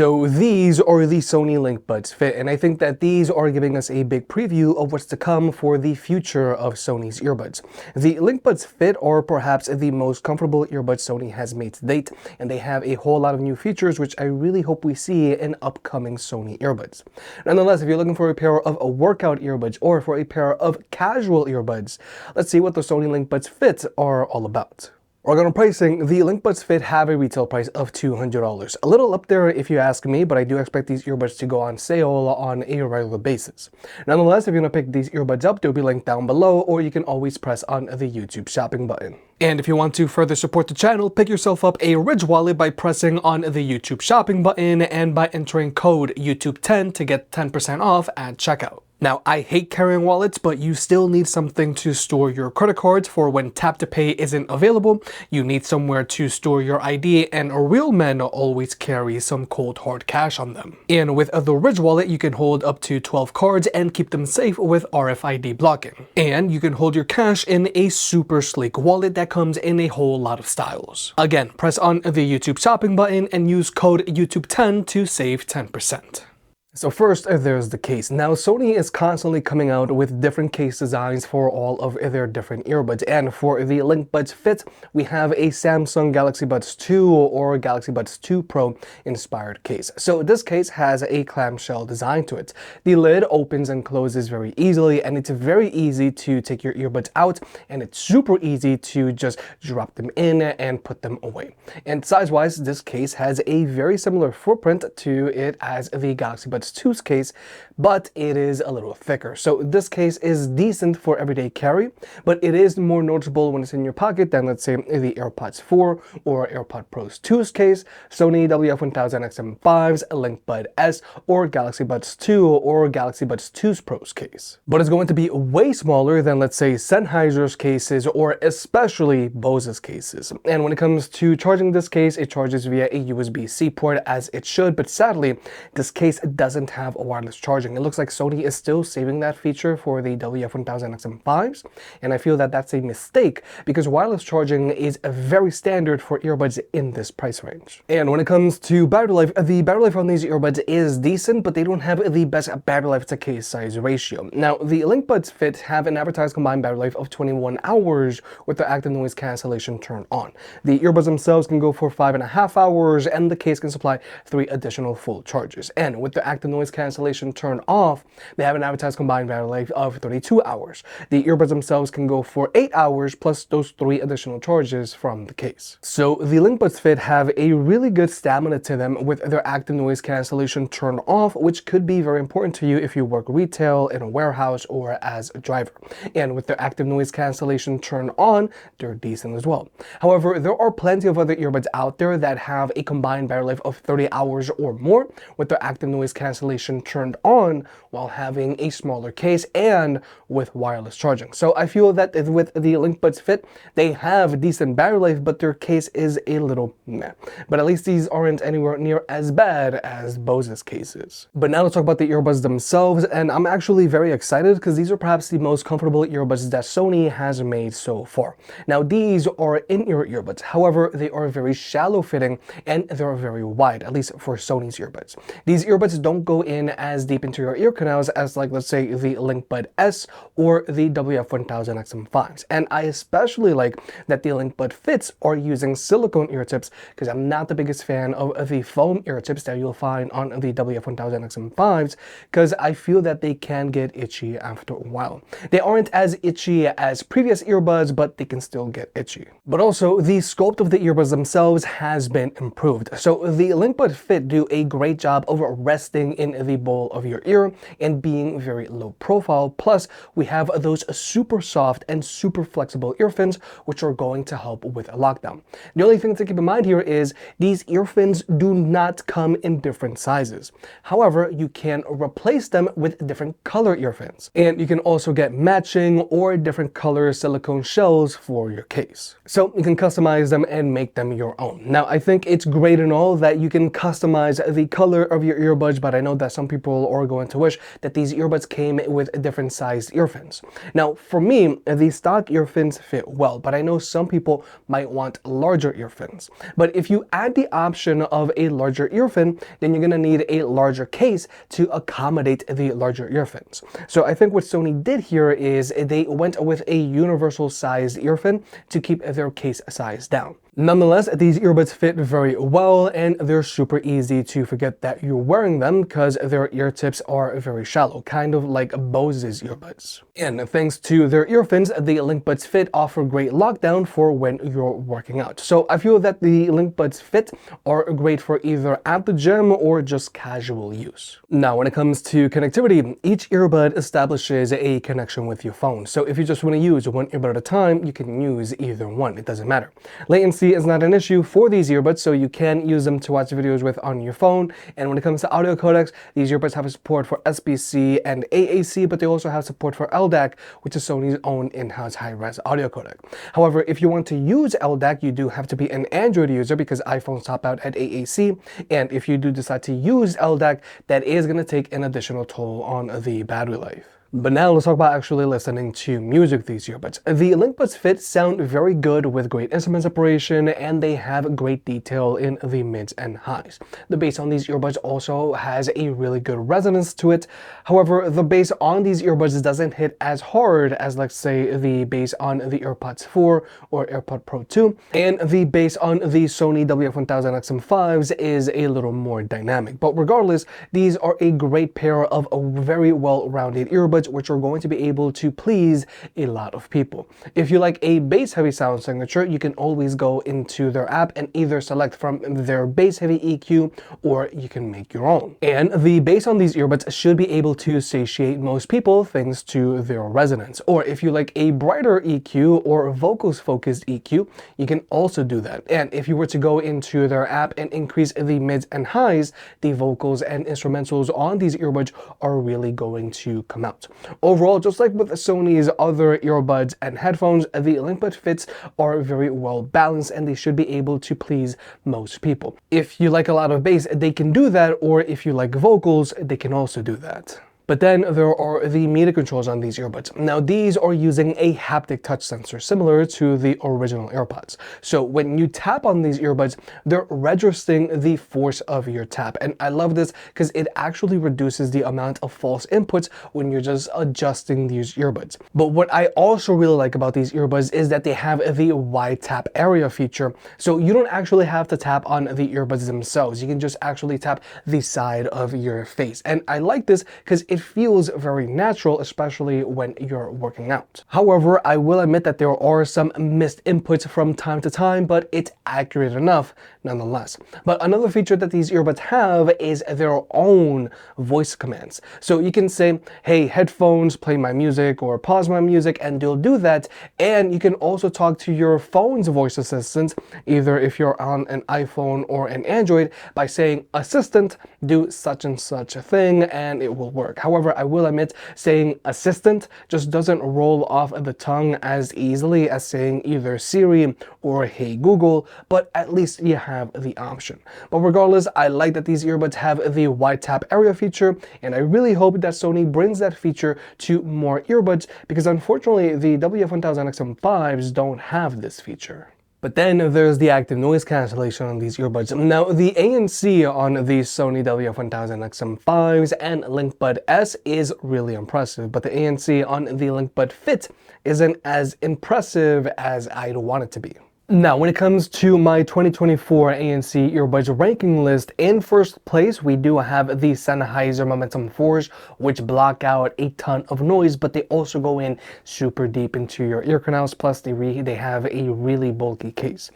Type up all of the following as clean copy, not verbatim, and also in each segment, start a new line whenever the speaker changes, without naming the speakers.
So these are the Sony LinkBuds Fit, and I think that these are giving us a big preview of what's to come for the future of Sony's earbuds. The LinkBuds Fit are perhaps the most comfortable earbuds Sony has made to date, and they have a whole lot of new features which I really hope we see in upcoming Sony earbuds. Nonetheless, if you're looking for a pair of workout earbuds or for a pair of casual earbuds, let's see what the Sony LinkBuds Fit are all about. Regarding pricing, the LinkBuds Fit have a retail price of $200. A little up there if you ask me, but I do expect these earbuds to go on sale on a regular basis. Nonetheless, if you're going to pick these earbuds up, they'll be linked down below, or you can always press on the YouTube shopping button. And if you want to further support the channel, pick yourself up a Ridge wallet by pressing on the YouTube shopping button and by entering code YouTube10 to get 10% off at checkout. Now, I hate carrying wallets, but you still need something to store your credit cards for when tap to pay isn't available. You need somewhere to store your ID, and real men always carry some cold hard cash on them. And with the Ridge wallet, you can hold up to 12 cards and keep them safe with RFID blocking. And you can hold your cash in a super sleek wallet that comes in a whole lot of styles. Again, press on the YouTube shopping button and use code YouTube10 to save 10%. So first, there's the case. Now, Sony is constantly coming out with different case designs for all of their different earbuds. And for the LinkBuds Fit, we have a Samsung Galaxy Buds 2 or Galaxy Buds 2 Pro inspired case. So this case has a clamshell design to it. The lid opens and closes very easily, and it's very easy to take your earbuds out, and it's super easy to just drop them in and put them away. And size-wise, this case has a very similar footprint to it as the Galaxy Buds 2's case, but it is a little thicker. So this case is decent for everyday carry, but it is more noticeable when it's in your pocket than, let's say, the AirPods 4 or AirPod Pro's 2's case, Sony WF-1000XM5's, LinkBud S, or Galaxy Buds 2 or Galaxy Buds 2's Pro's case. But it's going to be way smaller than, let's say, Sennheiser's cases or especially Bose's cases. And when it comes to charging this case, it charges via a USB-C port as it should, but sadly, this case doesn't have a wireless charging. It looks like Sony is still saving that feature for the WF-1000XM5s, and I feel that that's a mistake because wireless charging is very standard for earbuds in this price range. And when it comes to battery life, the battery life on these earbuds is decent, but they don't have the best battery life to case size ratio. Now, the LinkBuds Fit have an advertised combined battery life of 21 hours with the active noise cancellation turned on. The earbuds themselves can go for 5.5 hours, and the case can supply 3 additional full charges. And with the active noise cancellation turned off, they have an advertised combined battery life of 32 hours. The earbuds themselves can go for 8 hours plus those 3 additional charges from the case. So the LinkBuds Fit have a really good stamina to them with their active noise cancellation turned off, which could be very important to you if you work retail, in a warehouse, or as a driver. And with their active noise cancellation turned on, they're decent as well. However, there are plenty of other earbuds out there that have a combined battery life of 30 hours or more with their active noise cancellation turned on while having a smaller case and with wireless charging. So I feel that with the LinkBuds Fit, they have decent battery life, but their case is a little meh. But at least these aren't anywhere near as bad as Bose's cases. But now let's talk about the earbuds themselves, and I'm actually very excited because these are perhaps the most comfortable earbuds that Sony has made so far. Now, these are in-ear earbuds. However, they are very shallow fitting and they're very wide, at least for Sony's earbuds. These earbuds don't go in as deep into your ear canals as, like, let's say the LinkBud S or the WF-1000XM5s. And I especially like that the LinkBud Fits are using silicone ear tips because I'm not the biggest fan of the foam ear tips that you'll find on the WF-1000XM5s because I feel that they can get itchy after a while. They aren't as itchy as previous earbuds, but they can still get itchy. But also, the sculpt of the earbuds themselves has been improved. So the LinkBud Fit do a great job of resting in the bowl of your ear and being very low profile. Plus, we have those super soft and super flexible ear fins, which are going to help with a lockdown. The only thing to keep in mind here is these ear fins do not come in different sizes. However, you can replace them with different color ear fins. And you can also get matching or different color silicone shells for your case. So you can customize them and make them your own. Now, I think it's great and all that you can customize the color of your earbuds, but I know that some people are going to wish that these earbuds came with different sized earphones. Now, for me, the stock earphones fit well, but I know some people might want larger earphones. But if you add the option of a larger earphone, then you're gonna need a larger case to accommodate the larger earphones. So I think what Sony did here is they went with a universal sized earphone to keep their case size down. Nonetheless, these earbuds fit very well and they're super easy to forget that you're wearing them because their ear tips are very shallow, kind of like Bose's earbuds. And thanks to their earphones, the LinkBuds Fit offer great lockdown for when you're working out. So I feel that the LinkBuds Fit are great for either at the gym or just casual use. Now, when it comes to connectivity, each earbud establishes a connection with your phone. So if you just want to use one earbud at a time, you can use either one. It doesn't matter. Latency is not an issue for these earbuds, so you can use them to watch videos with on your phone. And when it comes to audio codecs, these earbuds have support for SBC and AAC, but they also have support for LDAC, which is Sony's own in-house high-res audio codec. However, if you want to use LDAC, you do have to be an Android user because iPhones top out at AAC. And if you do decide to use LDAC, that is going to take an additional toll on the battery life. But now let's talk about actually listening to music with these earbuds. The LinkBuds Fit sound very good with great instrument separation, and they have great detail in the mids and highs. The bass on these earbuds also has a really good resonance to it. However, the bass on these earbuds doesn't hit as hard as, let's say, the bass on the AirPods 4 or AirPod Pro 2, and the bass on the Sony WF-1000XM5s is a little more dynamic. But regardless, these are a great pair of very well-rounded earbuds which are going to be able to please a lot of people. If you like a bass-heavy sound signature, you can always go into their app and either select from their bass-heavy EQ or you can make your own. And the bass on these earbuds should be able to satiate most people thanks to their resonance. Or if you like a brighter EQ or vocals-focused EQ, you can also do that. And if you were to go into their app and increase the mids and highs, the vocals and instrumentals on these earbuds are really going to come out. Overall, just like with Sony's other earbuds and headphones, the LinkBuds Fits are very well balanced and they should be able to please most people. If you like a lot of bass, they can do that, or if you like vocals, they can also do that. But then there are the media controls on these earbuds. Now these are using a haptic touch sensor similar to the original AirPods. So when you tap on these earbuds, they're registering the force of your tap. And I love this because it actually reduces the amount of false inputs when you're just adjusting these earbuds. But what I also really like about these earbuds is that they have the wide tap area feature. So you don't actually have to tap on the earbuds themselves. You can just actually tap the side of your face. And I like this because it feels very natural, especially when you're working out. However, I will admit that there are some missed inputs from time to time, but it's accurate enough nonetheless. But another feature that these earbuds have is their own voice commands. So you can say, hey, headphones, play my music or pause my music, and they'll do that. And you can also talk to your phone's voice assistant, either if you're on an iPhone or an Android, by saying, assistant, do such and such a thing, and it will work. However, I will admit saying assistant just doesn't roll off the tongue as easily as saying either Siri or Hey Google, but at least you have the option. But regardless, I like that these earbuds have the wide tap area feature, and I really hope that Sony brings that feature to more earbuds because unfortunately the WF-1000XM5s don't have this feature. But then there's the active noise cancellation on these earbuds. Now, the ANC on the Sony WF-1000XM5s and LinkBud S is really impressive, but the ANC on the LinkBud Fit isn't as impressive as I'd want it to be. Now, when it comes to my 2024 ANC earbuds ranking list, in first place, we do have the Sennheiser Momentum 4s, which block out a ton of noise, but they also go in super deep into your ear canals, plus they have a really bulky case.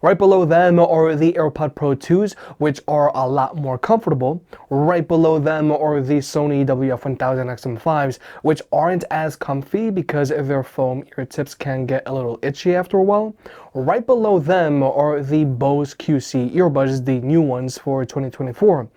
Right below them are the AirPod Pro 2s, which are a lot more comfortable. Right below them are the Sony WF-1000XM5s, which aren't as comfy because their foam ear tips can get a little itchy after a while. Right below them are the Bose QC earbuds, the new ones for 2024.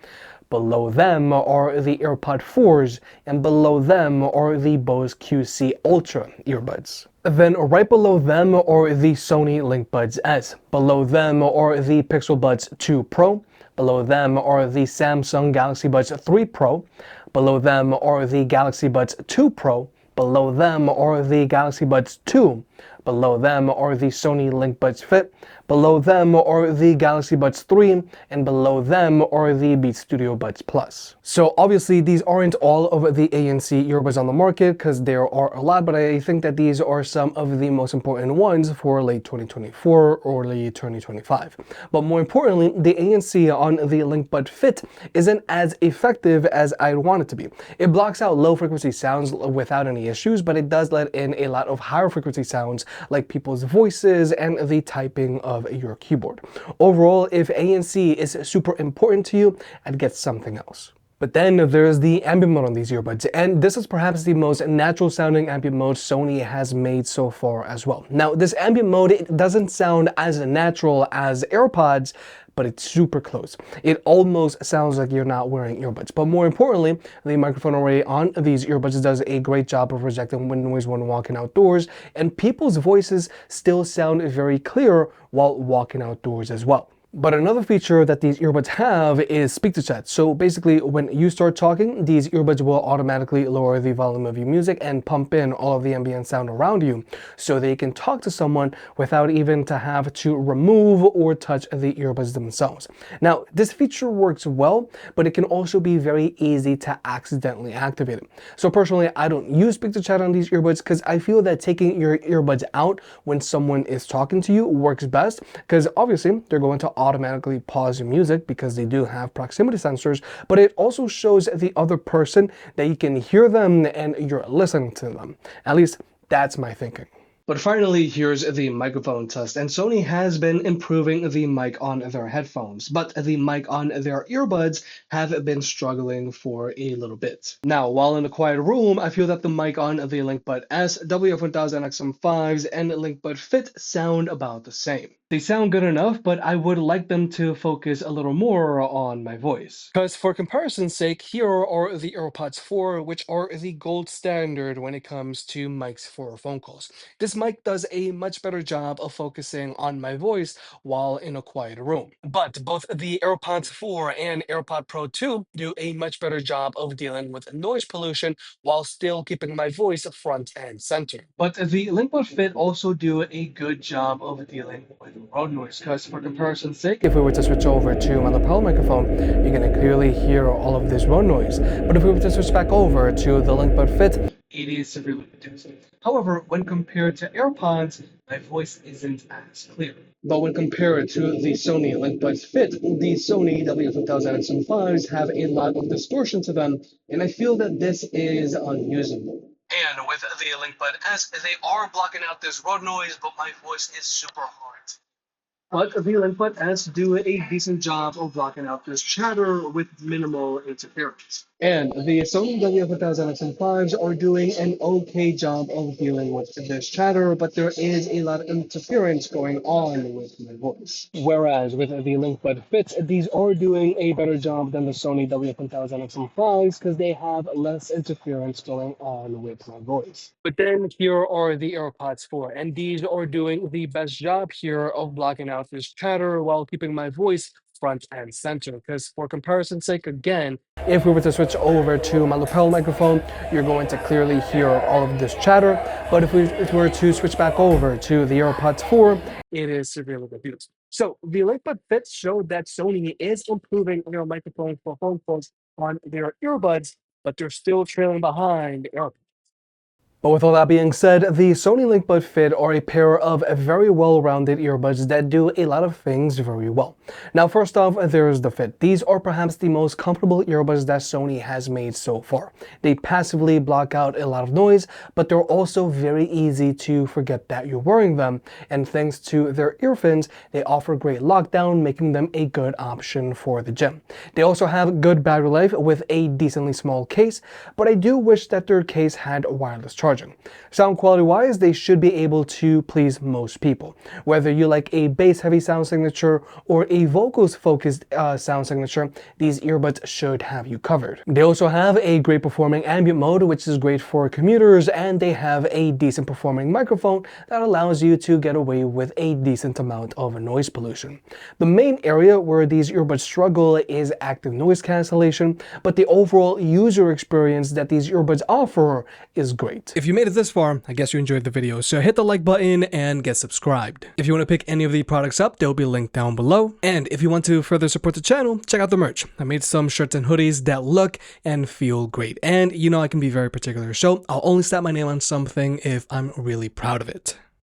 Below them are the AirPod 4s, and below them are the Bose QC Ultra earbuds. Then right below them are the Sony LinkBuds S. Below them are the Pixel Buds 2 Pro. Below them are the Samsung Galaxy Buds 3 Pro. Below them are the Galaxy Buds 2 Pro. Below them are the Galaxy Buds 2. Below them are the Sony LinkBuds Fit. Below them are the Galaxy Buds 3, and below them are the Beats Studio Buds Plus. So obviously these aren't all of the ANC earbuds on the market because there are a lot, but I think that these are some of the most important ones for late 2024 or early 2025. But more importantly, the ANC on the LinkBud Fit isn't as effective as I'd want it to be. It blocks out low frequency sounds without any issues, but it does let in a lot of higher frequency sounds like people's voices and the typing of your keyboard. Overall, if ANC is super important to you, I'd get something else. But then there's the ambient mode on these earbuds, and this is perhaps the most natural sounding ambient mode Sony has made so far as well. Now, this ambient mode, it doesn't sound as natural as AirPods, but it's super close. It almost sounds like you're not wearing earbuds. But more importantly, the microphone array on these earbuds does a great job of rejecting wind noise when walking outdoors, and people's voices still sound very clear while walking outdoors as well. But another feature that these earbuds have is speak to chat. So basically, when you start talking, these earbuds will automatically lower the volume of your music and pump in all of the ambient sound around you so they can talk to someone without even to have to remove or touch the earbuds themselves. Now, this feature works well, but it can also be very easy to accidentally activate it. So personally, I don't use speak to chat on these earbuds because I feel that taking your earbuds out when someone is talking to you works best, because obviously they're going to automatically pause your music because they do have proximity sensors, but it also shows the other person that you can hear them and you're listening to them. At least that's my thinking. But finally, here's the microphone test, and Sony has been improving the mic on their headphones, but the mic on their earbuds have been struggling for a little bit. Now, while in a quiet room, I feel that the mic on the LinkBud S, WF-1000XM5s, and LinkBud Fit sound about the same. They sound good enough, but I would like them to focus a little more on my voice. Because for comparison's sake, here are the AirPods 4, which are the gold standard when it comes to mics for phone calls. This mic does a much better job of focusing on my voice while in a quiet room. But both the AirPods 4 and AirPod Pro 2 do a much better job of dealing with noise pollution while still keeping my voice front and center. But the LinkBuds Fit also do a good job of dealing with road noise, because for comparison's sake, if we were to switch over to my lapel microphone, you're going to clearly hear all of this road noise. But if we were to switch back over to the LinkBud Fit, it is severely reduced. However, when compared to AirPods, my voice isn't as clear. But when compared to the Sony LinkBuds Fit, the Sony WF-1000XM5s have a lot of distortion to them, and I feel that this is unusable. And with the LinkBud S, they are blocking out this road noise, but my voice is super hard. But the LinkBud S do a decent job of blocking out this chatter with minimal interference. And the Sony WF-1000XM5s are doing an okay job of dealing with this chatter, but there is a lot of interference going on with my voice. Whereas with the LinkBud Fits, these are doing a better job than the Sony WF-1000XM5s because they have less interference going on with my voice. But then here are the AirPods 4, and these are doing the best job here of blocking out this chatter while keeping my voice front and center. Because for comparison's sake, again, if we were to switch over to my lapel microphone, you're going to clearly hear all of this chatter. But if we were to switch back over to the AirPods 4, it is severely reduced. So the LinkBud Fit showed that Sony is improving their microphone for phone calls on their earbuds, but they're still trailing behind AirPods. But with all that being said, the Sony LinkBud Fit are a pair of very well-rounded earbuds that do a lot of things very well. Now, first off, there's the fit. These are perhaps the most comfortable earbuds that Sony has made so far. They passively block out a lot of noise, but they're also very easy to forget that you're wearing them. And thanks to their ear fins, they offer great lockdown, making them a good option for the gym. They also have good battery life with a decently small case, but I do wish that their case had wireless charging. charging. Sound quality wise, they should be able to please most people. Whether you like a bass heavy sound signature or a vocals focused sound signature, these earbuds should have you covered. They also have a great performing ambient mode, which is great for commuters, and they have a decent performing microphone that allows you to get away with a decent amount of noise pollution. The main area where these earbuds struggle is active noise cancellation, but the overall user experience that these earbuds offer is great. If you made it this far, I guess you enjoyed the video, so hit the like button and get subscribed. If you want to pick any of the products up, they'll be linked down below. And if you want to further support the channel, check out the merch. I made some shirts and hoodies that look and feel great. And you know I can be very particular, so I'll only slap my name on something if I'm really proud of it.